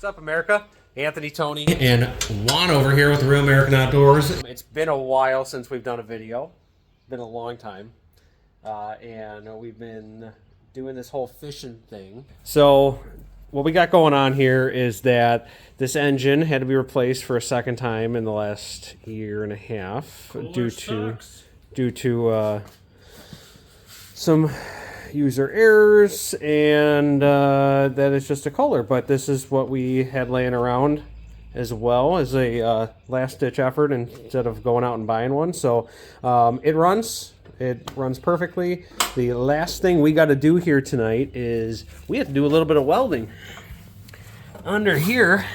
up, America? Anthony, Tony, and Juan over here with the Real American Outdoors. It's been a while since we've done a video. Been a long time. And we've been doing this whole fishing thing. So what we got going on here is that this engine had to be replaced for a second time in the last year and a half due to some user errors, and that is just a color. But this is what we had laying around as well as a last-ditch effort instead of going out and buying one. So it runs perfectly. The last thing we got to do here tonight is we have to do a little bit of welding under here.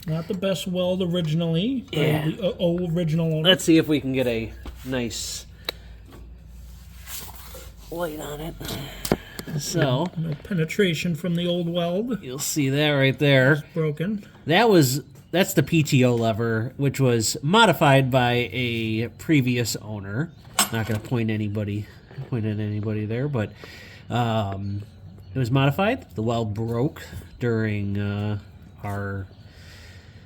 Not the best weld originally. Yeah. The original owner. Let's see if we can get a nice light on it. So no penetration from the old weld. You'll see that right there. It's broken. That's the PTO lever, which was modified by a previous owner. Not going to point at anybody there, but it was modified. The weld broke during our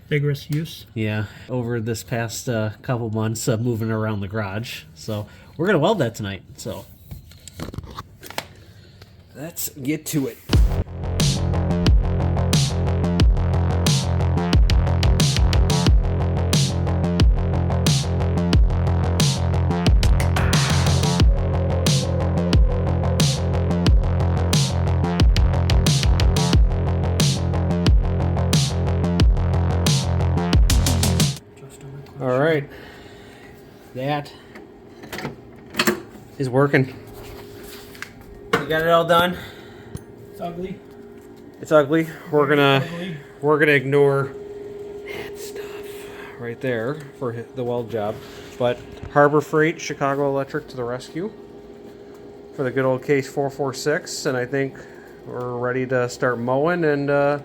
vigorous use. Yeah, over this past couple months of moving around the garage. So we're going to weld that tonight. So let's get to it. All right, that is working. We got it all done. It's ugly. It's ugly. We're gonna ignore that stuff right there for the weld job. But Harbor Freight, Chicago Electric to the rescue for the good old case 446, and I think we're ready to start mowing and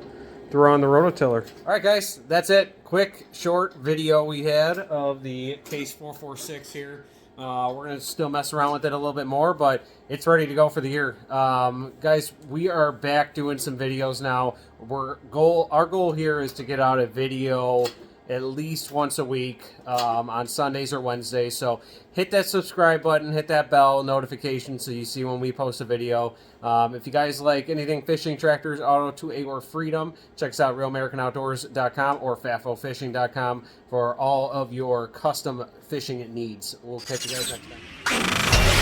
throw on the rototiller. All right, guys, that's it. Quick, short video we had of the case 446 here. We're going to still mess around with it a little bit more, but it's ready to go for the year. Guys, we are back doing some videos now. Our goal here is to get out a video at least once a week on Sundays or Wednesdays. So hit that subscribe button, hit that bell notification so you see when we post a video. If you guys like anything fishing, tractors, auto, 2A, or freedom, check us out, RealAmericanOutdoors.com or FAFOFishing.com for all of your custom fishing needs. We'll catch you guys next time.